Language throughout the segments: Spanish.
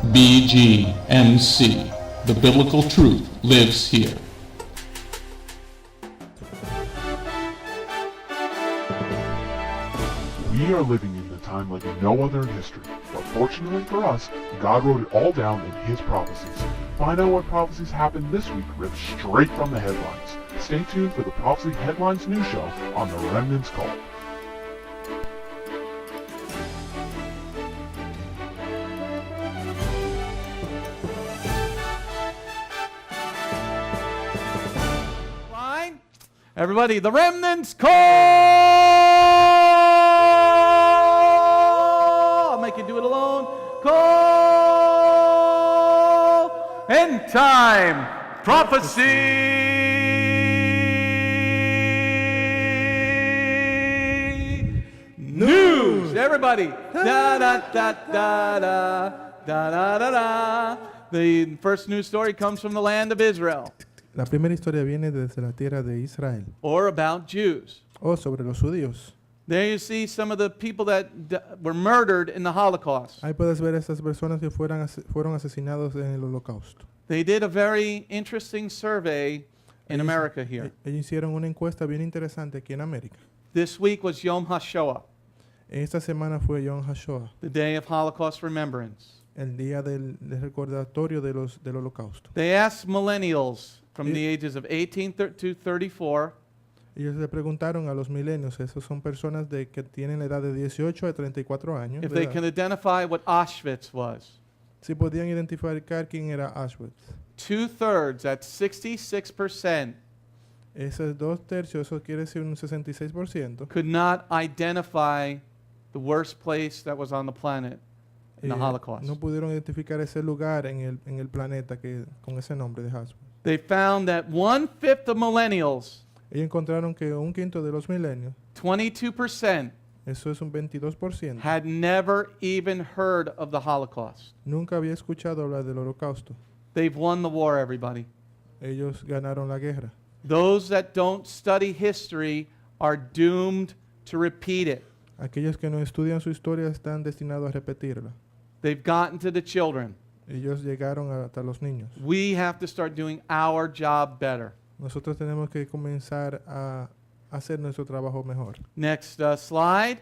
Bgmc. The biblical truth lives here. We are living in a time like no other in history, but fortunately for us, God wrote it all down in His prophecies. Find out what prophecies happened this week ripped straight from the headlines. Stay tuned for the Prophecy Headlines news show on the Remnant's Call. Line. Everybody, the Remnant's Call! I'll make you do it alone. Call! End time! Prophecy! News! Everybody! Da da da da da da da da da. The first news story comes from the land of Israel, La primera historia viene desde la tierra de Israel, or about Jews. o sobre los judíos. There you see some of the people that were murdered in the Holocaust. Ahí puedes ver a estas personas que fueron asesinados en el holocausto. They did a very interesting survey in America here. Ellos hicieron una encuesta bien interesante aquí en América. This week was Yom HaShoah, Esta semana fue Yom HaShoah, the day of Holocaust remembrance. el día del recordatorio del holocausto. They asked millennials from the ages of 18 to 34 Ellos le preguntaron a los milenios, esos son personas que tienen la edad de 18 a 34 años, if de they edad, can identify what Auschwitz was. si podían identificar quién era Auschwitz. 2/3, that's 66%, Esos 2/3, eso quiere decir un 66%, could not identify the worst place that was on the planet in the Holocaust. no pudieron identificar ese lugar en el planeta con ese nombre de Auschwitz. They found that 1/5 of millennials, Ellos encontraron que un quinto de los milenios, 22%, eso es un 22%, had never even heard of the Holocaust. nunca había escuchado hablar del holocausto. They've won the war, everybody. Ellos ganaron la guerra. Those that don't study history are doomed to repeat it. Aquellos que no estudian su historia están destinados a repetirla. They've gotten to the children. Ellos llegaron hasta los niños. We have to start doing our job better. Nosotros tenemos que comenzar a hacer nuestro trabajo mejor. Next slide.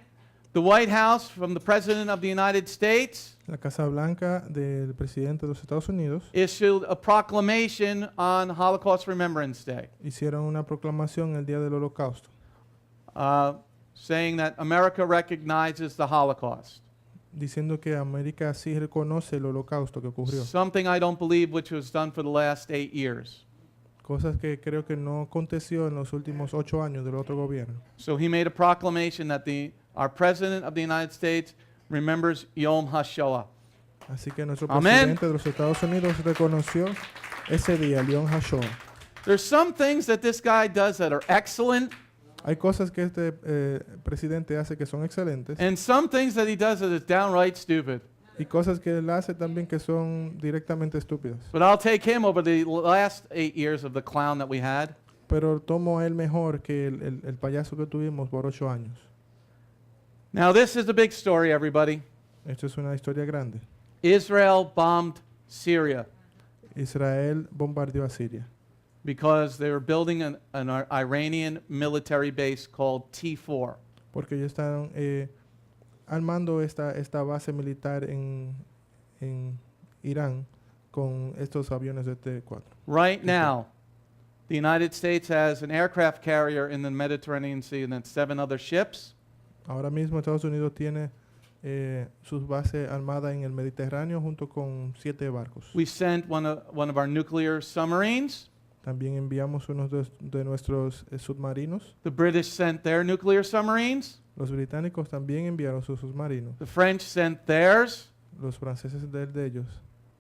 The White House, from the President of the United States, La Casa Blanca del presidente de los Estados Unidos issued a proclamation on Holocaust Remembrance Day, hicieron una proclamación el día del holocausto, saying that America recognizes the Holocaust. diciendo que América sí reconoce el holocausto que ocurrió. Something I don't believe which was done for the last 8 years. Cosas que creo que no aconteció en los últimos 8 años del otro gobierno. So he made a proclamation that our President of the United States remembers Yom HaShoah. Así que nuestro Amén. presidente de los Estados Unidos reconoció ese día, el Yom HaShoah. There's some things that this guy does that are excellent, Hay cosas que este presidente hace que son excelentes and some things that he does that is downright stupid. y cosas que él hace también que son directamente estúpidas. But I'll take him over the last 8 years of the clown that we had. Pero tomo a él mejor que el payaso que tuvimos por 8 años. Now this is the big story, everybody. Esto es una historia grande. Israel bombed Syria Israel bombardeó a Siria because they were building an Iranian military base called T4. porque ellos estaban armando esta base militar en Irán con estos aviones de T4. Right now, the United States has an aircraft carrier in the Mediterranean Sea and then 7 other ships. Ahora mismo Estados Unidos tiene sus bases armadas en el Mediterráneo junto con 7 barcos. We sent one of our nuclear submarines. También enviamos uno de nuestros submarinos. The British sent their nuclear submarines. Los británicos también enviaron sus submarinos. The French sent theirs. Los franceses de ellos.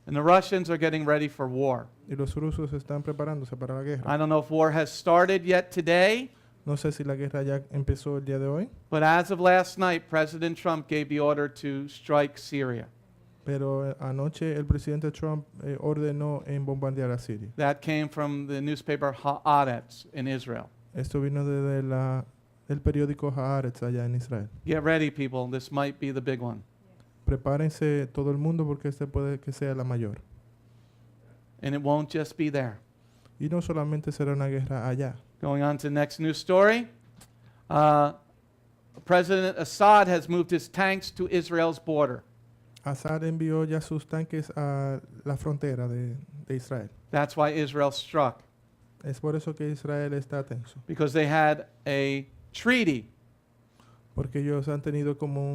And the Russians are getting ready for war. Y los rusos están preparándose para la guerra. I don't know if war has started yet today, No sé si la guerra ya empezó el día de hoy, but as of last night, President Trump gave the order to strike Syria. pero anoche el presidente Trump ordenó en bombardear a Siria. That came from the newspaper Haaretz in Israel. Esto vino del periódico Haaretz allá en Israel. Get ready, people. This might be the big one. prepárense todo el mundo porque este puede que sea la mayor. And it won't just be there. Y no solamente será una guerra allá. Going on to the next news story. President Assad has moved his tanks to Israel's border. Assad envió ya sus tanques a la frontera de Israel. That's why Israel struck, Es por eso que Israel está tenso. because they had a treaty, Porque ellos han tenido como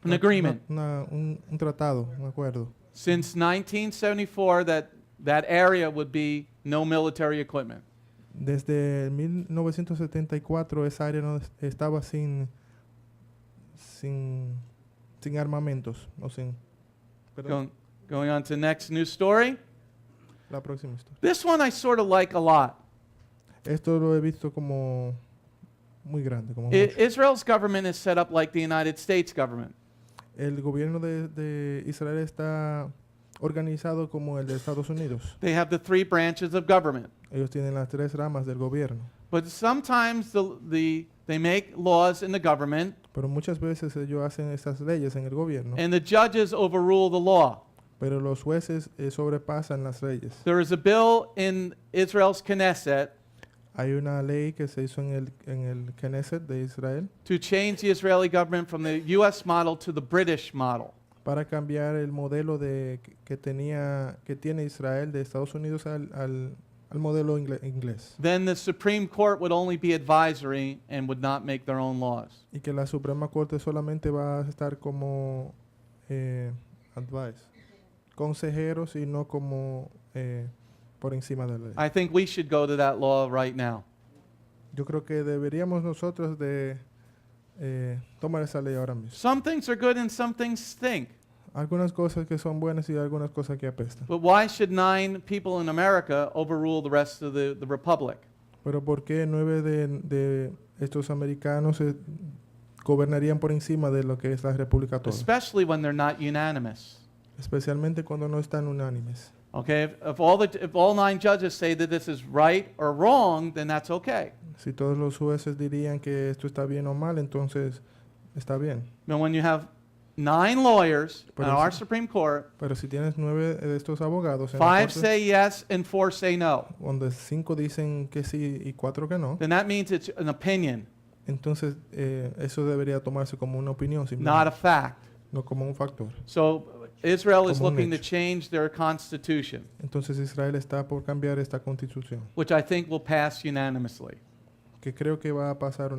An agreement. un tratado, un acuerdo. since 1974 that area would be no military equipment. Desde 1974 esa área no estaba sin armamentos. O sin, perdón, Going on to the next news story. la próxima historia. This one I sort of like a lot. Esto lo he visto como muy grande. Como mucho. Israel's government is set up like the United States government. El gobierno de Israel está organizado como el de Estados Unidos. They have the three branches of government. Ellos tienen las tres ramas del gobierno. But sometimes they make laws in the government, Pero muchas veces ellos hacen estas leyes en el gobierno. and the judges overrule the law. Pero los jueces sobrepasan las leyes. There is a bill in Israel's Knesset Hay una ley que se hizo en el Knesset de Israel to change the Israeli government from the U.S. model to the British model. para cambiar el modelo que tiene Israel de Estados Unidos al modelo inglés. Then the Supreme Court would only be advisory and would not make their own laws. Y que la Suprema Corte solamente va a estar como consejeros y no como por encima de la ley. I think we should go to that law right now. Yo creo que deberíamos nosotros de tomar esa ley ahora mismo. Some things are good and some things stink. Algunas cosas que son buenas y algunas cosas que apestan. But why should 9 people in America overrule the rest of the republic? Pero ¿por qué 9 de estos americanos gobernarían por encima de lo que es la República toda? Especially when they're not unanimous. Especialmente cuando no están unánimes. Okay, if all 9 judges say that this is right or wrong, then that's okay. Si todos los jueces dirían que esto está bien o mal, entonces está bien. But when you have 9 lawyers on Pero our si- Supreme Court, Pero si tienes 9 de estos abogados en la 5 corte, say yes and 4 say no, donde 5 dicen que sí y 4 que no, then that means it's an opinion, entonces eso debería tomarse como una opinión, not a simplemente, fact. no como un factor. So Israel is Como un looking to hecho. change their constitution, Entonces Israel está por cambiar esta constitución, which I think will pass unanimously. que creo que va a pasar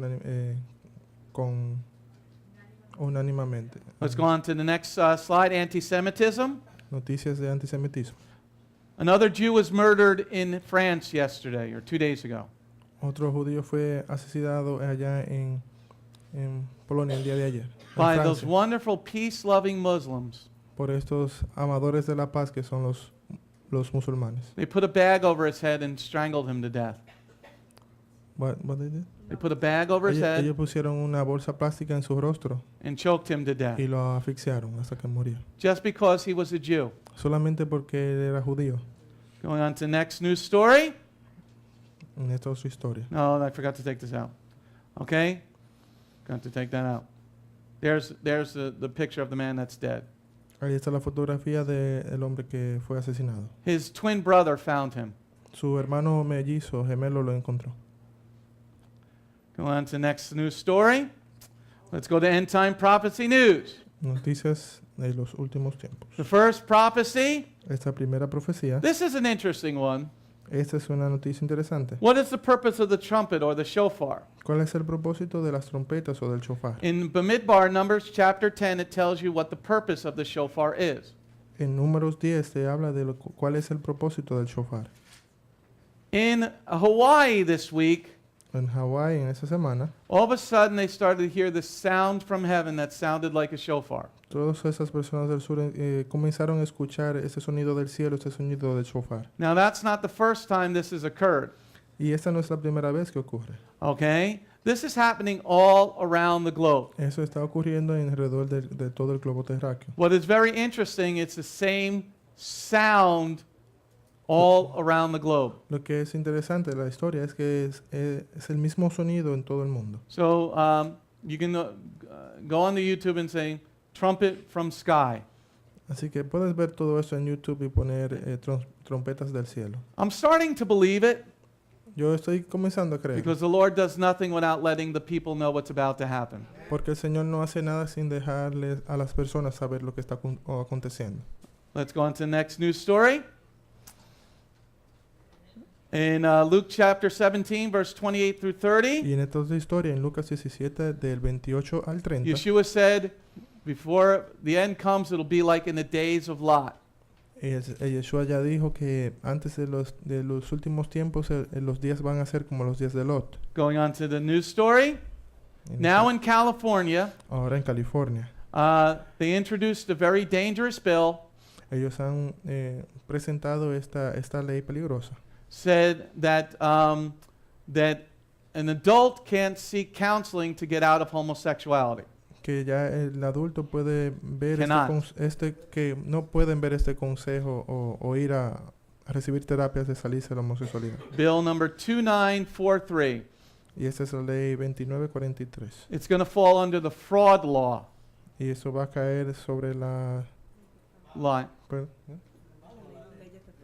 unánimamente. Let's go on to the next slide, anti-Semitism. Noticias de antisemitismo. Another Jew was murdered in France yesterday or 2 days ago. Otro judío fue asesinado allá en Polonia el día de ayer, en By those Francia, wonderful peace-loving Muslims. por estos amadores de la paz que son los musulmanes. They put a bag over his head and strangled him to death. What they did? They put a bag over his Ellos head pusieron una bolsa plástica en su rostro and choked him to death y lo asfixiaron hasta que murió. just because he was a Jew. Solamente porque él era judío. Going on to the next news story. En esta otra historia. No, I forgot to take this out. Okay? Got to take that out. There's the picture of the man that's dead. Ahí está la fotografía del hombre que fue asesinado. His twin brother found him. Su hermano mellizo, gemelo, lo encontró. Go on to the next news story. Let's go to end time prophecy news. Noticias de los últimos tiempos. The first prophecy. Esta primera profecía, This is an interesting one. esta es una noticia interesante. What is the purpose of the trumpet or the shofar? ¿Cuál es el propósito de las trompetas o del shofar? In Bamidbar, Numbers chapter 10, it tells you what the purpose of the shofar is. En Números 10 te habla de cuál es el propósito del shofar. In Hawaii this week, En Hawái, en esa semana, all of a sudden they started to hear this sound from heaven that sounded like a shofar. todas esas personas del sur comenzaron a escuchar ese sonido del cielo, ese sonido del shofar. Now, that's not the first time this has occurred, Y esta no es la primera vez que ocurre. okay? This is happening all around the globe. Eso está ocurriendo alrededor de todo el globo terráqueo. What is very interesting, it's the same sound all around the globe. Lo que es interesante de la historia es que es el mismo sonido en todo el mundo. So you can go on to YouTube and say, trumpet from sky. Así que puedes ver todo eso en YouTube y poner trompetas del cielo. I'm starting to believe it Yo estoy comenzando a creer. because the Lord does nothing without letting the people know what's about to happen. Porque el Señor no hace nada sin dejarles a las personas saber lo que está aconteciendo. Let's go on to the next news story. In Luke chapter 17, verse 28 through 30, Y en esta otra historia, en Lucas 17, del 28 al 30, Yeshua said, before the end comes, it'll be like in the days of Lot. Yeshua ya dijo que antes de los últimos tiempos, los días van a ser como los días de Lot. Going on to the news story. Now in California, Ahora en California, they introduced a very dangerous bill. ellos han presentado esta ley peligrosa. Said that that an adult can't seek counseling to get out of homosexuality. Que ya el adulto puede ver Cannot. que no pueden ver este consejo o ir a recibir terapias de salirse de la homosexualidad. Bill number 2943. Y esta es la ley 2943. It's going to fall under the fraud law. Y eso va a caer sobre Lie.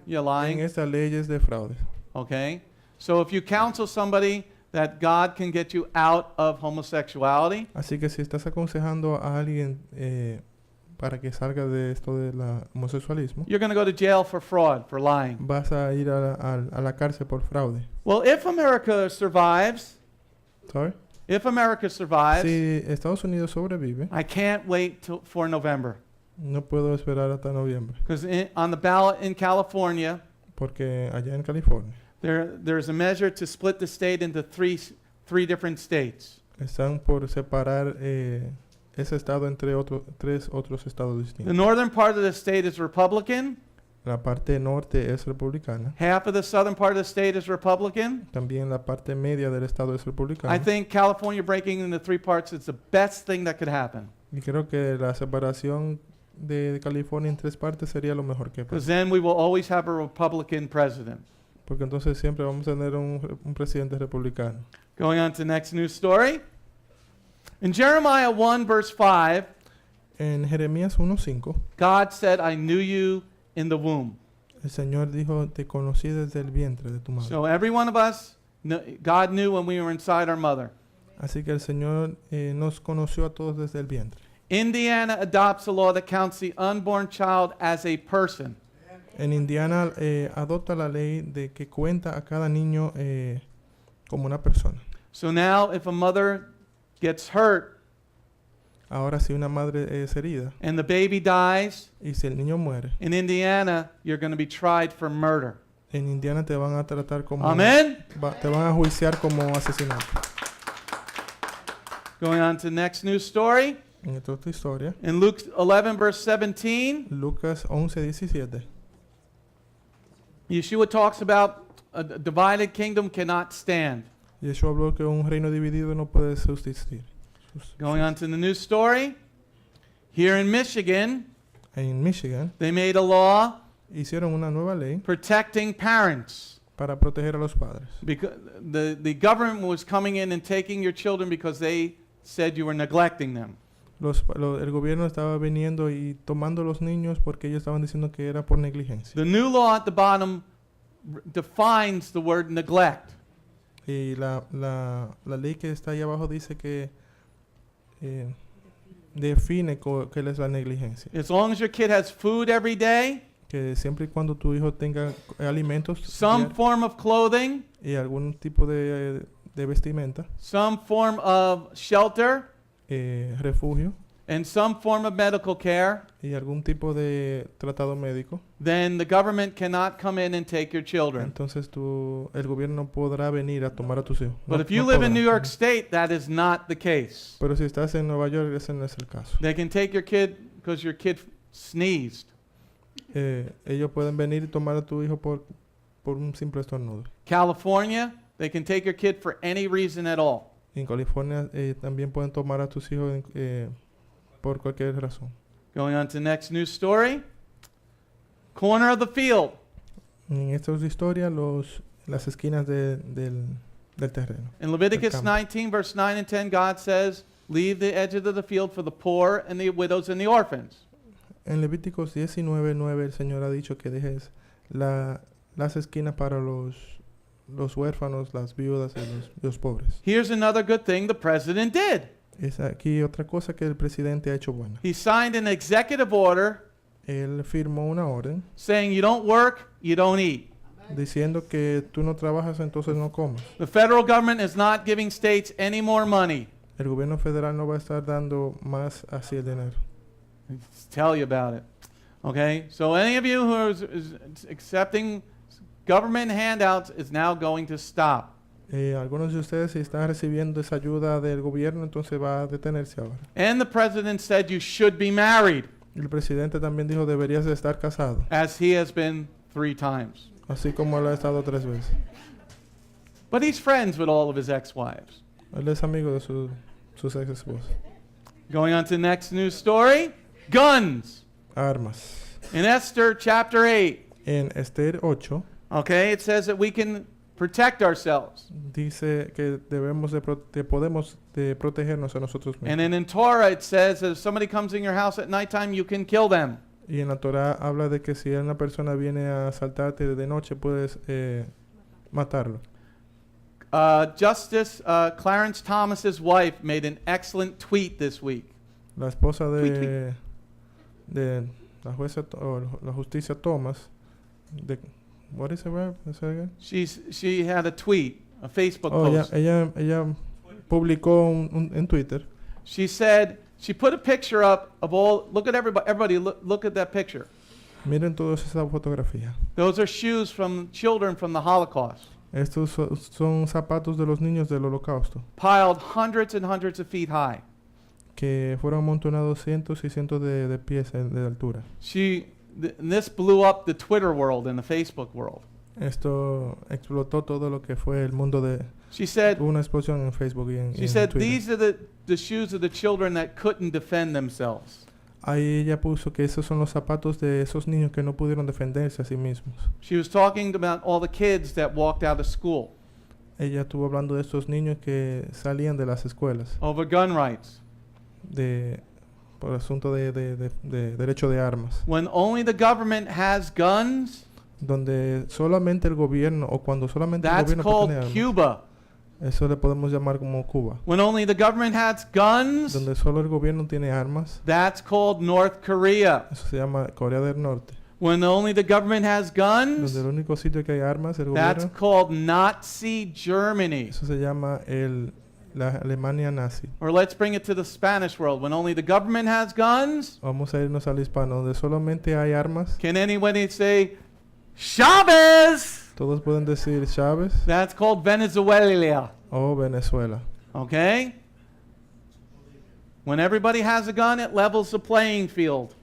You're en lying. estas leyes de fraude. Okay. So if you counsel somebody that God can get you out of homosexuality, Así que si estás aconsejando a alguien para que salga de esto del homosexualismo, you're going to go to jail for fraud, for lying. vas a ir a la cárcel por fraude. Well, if America survives, ¿Sabes? if America survives, Si Estados Unidos sobrevive, I can't wait for November. no puedo esperar hasta noviembre, Because on the ballot in California, porque allá en California there's a measure to split the state into three different states. están por separar ese estado entre tres otros estados The distintos. northern part of the state is Republican. La parte norte es republicana, Half of the southern part of the state is Republican. también la parte media del estado es republicana. I think California breaking into three parts is the best thing that could happen. Y creo que la separación de California en tres partes sería lo mejor que Because pasa. then we will always have a Republican president. Porque entonces siempre vamos a tener un presidente republicano. Going on to the next news story. In Jeremiah 1 verse 5, En Jeremías 1:5, God said, I knew you in the womb. el Señor dijo, te conocí desde el vientre de tu madre. So every one of us, God knew when we were inside our mother. Así que el Señor nos conoció a todos desde el vientre. Indiana adopts a law that counts the unborn child as a person. En Indiana adopta la ley de que cuenta a cada niño como una persona. So now if a mother gets hurt Ahora si una madre es herida and the baby dies, y si el niño muere, in Indiana, you're going to be tried for murder. en Indiana te van a tratar como Amen? te van a juiciar como asesinato. Going on to the next news story. En esta otra historia, In Luke 11 verse 17, Lucas 11:17, Yeshua talks about a divided kingdom cannot stand. Yeshua habló que un reino dividido no puede subsistir. Going on to the news story. Here in Michigan, En Michigan they made a law hicieron una nueva ley protecting parents. para proteger a los padres. Because the government was coming in and taking your children because they said you were neglecting them. El gobierno estaba viniendo y tomando los niños porque ellos estaban diciendo que era por negligencia. The new law at the bottom defines the word neglect. Y la ley que está ahí abajo dice que define qué es la negligencia. As long as your kid has food every day, Que siempre y cuando tu hijo tenga alimentos some form of clothing, y algún tipo de vestimenta, some form of shelter, refugio and some form of medical care, y algún tipo de tratado médico, then the government cannot come in and take your children. entonces el gobierno no podrá venir a tomar a tus hijos. But No- if you no live in podrá. New York State, that is not the case. Pero si estás en Nueva York, ese no es el caso. They can take your kid because your kid sneezed. Ellos pueden venir y tomar a tu hijo por un simple estornudo. California, they can take your kid for any reason at all. En California también pueden tomar a tus hijos por cualquier razón. Going on to the next news story. Corner of the field. En esta otra historia, las esquinas del terreno. In Leviticus campo. 19, verse 9 and 10, God says, Leave the edges of the field for the poor and the widows and the orphans. En Levíticos 19:9 el Señor ha dicho que dejes las esquinas para los huérfanos, las viudas y los pobres. Here's another good thing the president did. Es aquí otra cosa que el presidente ha hecho buena. He signed an executive order Él firmó una orden saying you don't work, you don't eat. diciendo que tú no trabajas, entonces no comas. The federal government is not giving states any more money. El gobierno federal no va a estar dando más así el dinero. Let's tell you about it. Okay? So any of you who is accepting government handouts is now going to stop. Algunos de ustedes si están recibiendo esa ayuda del gobierno, entonces va a detenerse ahora. And the president said you should be married, El presidente también dijo deberías de estar casado, as he has been 3 times. así como él ha estado 3 veces. But he's friends with all of his ex-wives. Él es amigo de sus ex esposas. Going on to the next news story. Guns. Armas. In Esther chapter 8, En Esther 8 okay, it says that we can protect ourselves. dice que debemos podemos protegernos a nosotros mismos. And then in Torah it says that if somebody comes in your house at nighttime, you can kill them. Y en la Torah habla de que si una persona viene a asaltarte de noche puedes matarlo. Justice Clarence Thomas's wife made an excellent tweet this week. La esposa Tweet. de la jueza o la justicia Thomas, what is the verb? Say again? She had a tweet, a Facebook Oh, post. ella publicó en Twitter. She said she put a picture up of all. Look at everybody. Look at that picture. Miren todas esas fotografías. Those are shoes from children from the Holocaust, Estos son zapatos de los niños del Holocausto piled hundreds and hundreds of feet high. que fueron amontonados cientos y cientos de pies de altura. This blew up the Twitter world and the Facebook world. Esto explotó todo lo que fue el mundo de. She said, Hubo una explosión en Facebook y en she said, Twitter. these are the shoes of the children that couldn't defend themselves. Ahí ella puso que esos son los zapatos de esos niños que no pudieron defenderse a sí mismos. She was talking about all the kids that walked out of school Ella estuvo hablando de estos niños que salían de las escuelas over gun rights, por asunto de derecho de armas, when only the government has guns. donde solamente el gobierno o cuando solamente el That's gobierno called tiene armas. Cuba. Eso le podemos llamar como Cuba, When only the government has guns, donde solo el gobierno tiene armas. that's called North Korea. Eso se llama Corea del Norte, When only the government has guns, donde el único sitio que hay armas es el that's gobierno. called Nazi Germany. Eso se llama la Alemania nazi. Or let's bring it to the Spanish world. When only the government has guns, Vamos a irnos al hispano, donde solamente hay armas. can anybody say Chavez? Todos pueden decir Chávez That's called Venezuela. o Venezuela. Okay? When everybody has a gun, it levels the playing field.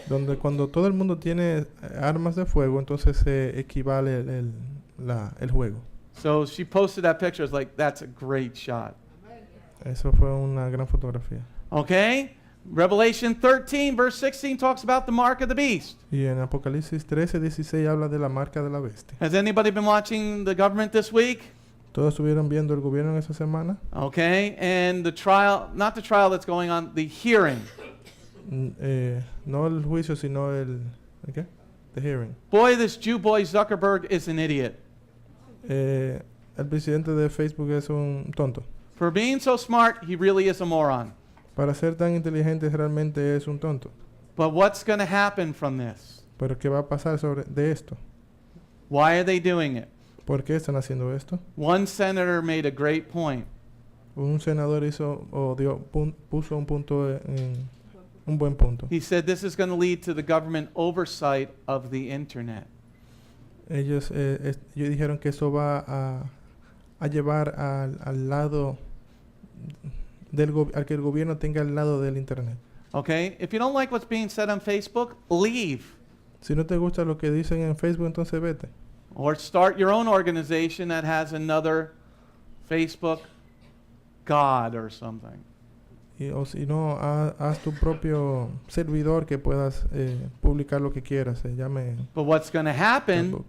Donde cuando todo el mundo tiene armas de fuego, entonces se equivale el juego. So she posted that picture. It's like, that's a great shot. Eso fue una gran fotografía. Okay? Revelation 13, verse 16 talks about the mark of the beast. Y en Apocalipsis 13:16 habla de la marca de la bestia. Has anybody been watching the government this week? ¿Todos estuvieron viendo el gobierno en esa semana? Okay? And the trial, not the trial that's going on, the hearing. No el juicio, sino ¿qué? The hearing. Boy, this Jew boy Zuckerberg is an idiot. El presidente de Facebook es un tonto. For being so smart, he really is a moron. Para ser tan inteligente realmente es un tonto. But what's going to happen from this? Pero ¿qué va a pasar de esto? Why are they doing it? ¿Por qué están haciendo esto? One senator made a great point. Un senador puso un buen punto. He said this is going to lead to the government oversight of the internet. Ellos dijeron que eso va a llevar al lado al que el gobierno tenga al lado del internet. Okay? If you don't like what's being said on Facebook, leave. Si no te gusta lo que dicen en Facebook, entonces vete. Or start your own organization that has another Facebook God or something. O si no, haz tu propio servidor que puedas publicar lo que quieras. Se llame But what's going to happen Facebook.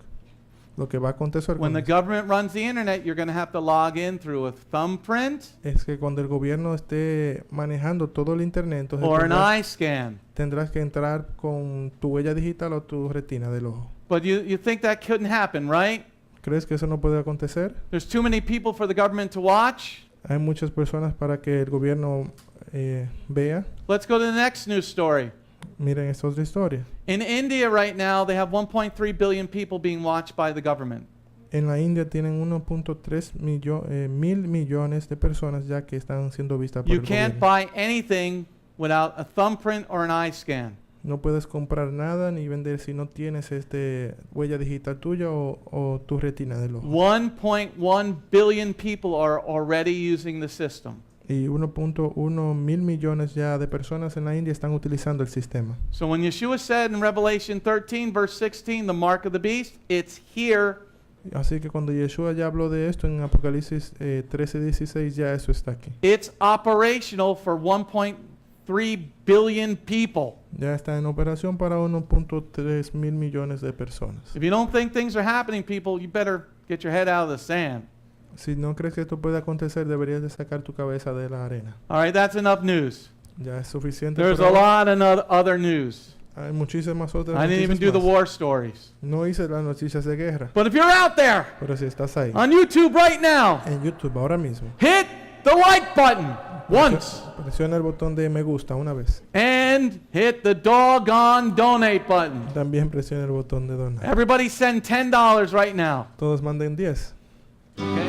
Lo que va a acontecer When the con government runs the internet, you're going to have to log in through a thumbprint es que cuando el gobierno esté manejando todo el internet, entonces or an eye scan. tendrás que entrar con tu huella digital o tu retina del ojo. But you think that couldn't happen, right? ¿Crees que eso no puede acontecer? There's too many people for the government to watch. Hay muchas personas para que el gobierno vea. Let's go to the next news story. Miren esta otra historia. In India right now, they have 1.3 billion people being watched by the government. En la India tienen 1.3 mil millones de personas ya que están siendo vistas por You el can't gobierno. buy anything without a thumbprint or an eye scan. No puedes comprar nada ni vender si no tienes huella digital tuya o tu retina del ojo. 1.1 billion people are already using the system. Y 1.1 mil millones ya de personas en la India están utilizando el sistema. So when Yeshua said in Revelation 13, verse 16, the mark of the beast, it's here. Así que cuando Yeshua ya habló de esto en Apocalipsis 13:16, ya eso está aquí. It's operational for 1.3 billion people. Ya está en operación para 1.3 mil millones de personas. If you don't think things are happening, people, you better get your head out of the sand. Si no crees que esto puede acontecer, deberías de sacar tu cabeza de la arena. All right, that's enough news. Ya es suficiente. There's por a ahora. lot of other news. Hay muchísimas otras I didn't even do noticias the más. war stories. No hice las noticias de guerra, But if you're out there pero si estás ahí on YouTube right now, en YouTube ahora mismo, hit the like button once presiona el botón de me gusta una vez. and hit the doggone donate button. También presiona el botón de donar. Everybody send $10 right now. Todos manden 10. Okay?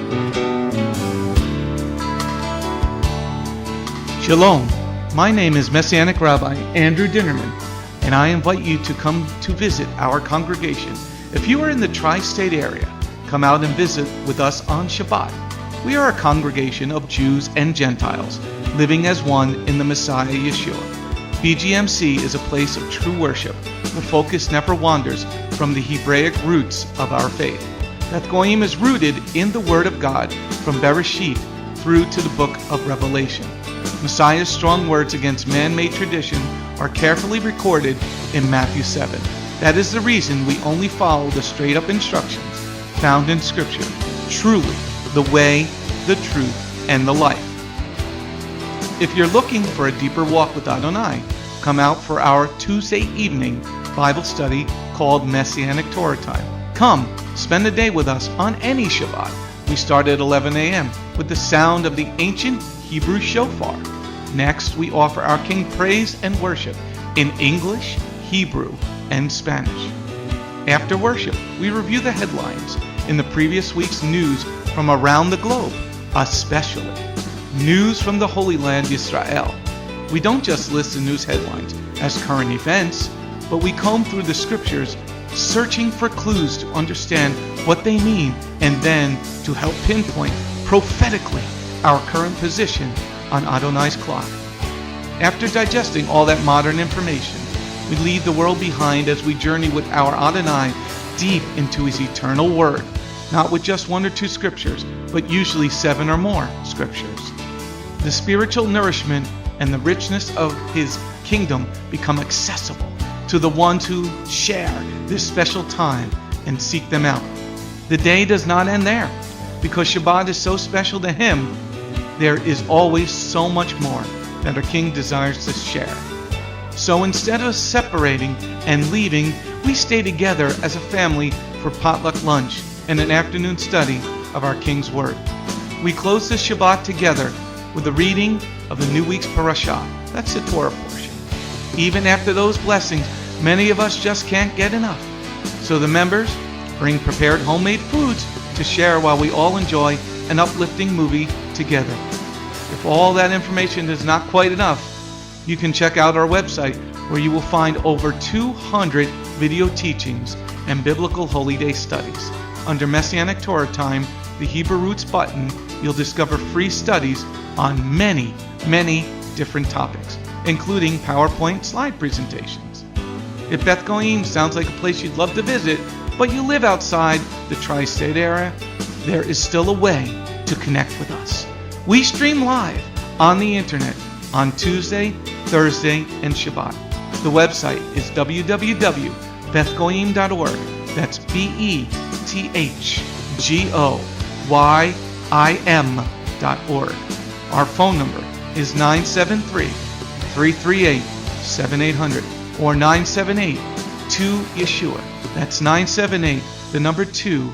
Shalom. My name is Messianic Rabbi Andrew Dinnerman, and I invite you to come to visit our congregation. If you are in the tri-state area, come out and visit with us on Shabbat. We are a congregation of Jews and Gentiles, living as one in the Messiah Yeshua. Bgmc is a place of true worship. The focus never wanders from the Hebraic roots of our faith. Beth Goyim is rooted in the Word of God from Bereshit through to the book of Revelation. Messiah's strong words against man-made tradition are carefully recorded in Matthew 7. That is the reason we only follow the straight-up instructions found in Scripture. Truly, the way, the truth, and the life. If you're looking for a deeper walk with Adonai, come out for our Tuesday evening Bible study called Messianic Torah Time. Come, spend a day with us on any Shabbat. We start at 11 a.m. with the sound of the ancient Hebrew shofar. Next, we offer our King praise and worship in English, Hebrew, and Spanish. After worship, we review the headlines in the previous week's news from around the globe, especially news from the Holy Land, Israel. We don't just list the news headlines as current events, but we comb through the scriptures, searching for clues to understand what they mean and then to help pinpoint prophetically our current position on Adonai's clock. After digesting all that modern information, we leave the world behind as we journey with our Adonai deep into his eternal word, not with just 1 or 2 scriptures, but usually 7 or more scriptures. The spiritual nourishment and the richness of his kingdom become accessible to the ones who share this special time and seek them out. The day does not end there. Because Shabbat is so special to him, there is always so much more that our King desires to share. So instead of separating and leaving, we stay together as a family for potluck lunch and an afternoon study of our King's Word. We close the Shabbat together with the reading of the new week's parashah. That's the Torah portion. Even after those blessings, many of us just can't get enough. So the members bring prepared homemade foods to share while we all enjoy an uplifting movie together. If all that information is not quite enough, you can check out our website where you will find over 200 video teachings and biblical holy day studies. Under Messianic Torah Time, the Hebrew Roots button, you'll discover free studies on many, many different topics, including PowerPoint slide presentations. If Beth Goyim sounds like a place you'd love to visit, but you live outside the tri-state area, there is still a way to connect with us. We stream live on the internet on Tuesday, Thursday, and Shabbat. The website is www.bethgoyim.org. That's BTHGOYIM.org. Our phone number is 973-338-7800 or 978-2-YESHUA. That's 978, the number 2,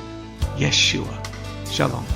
Yeshua. Shalom.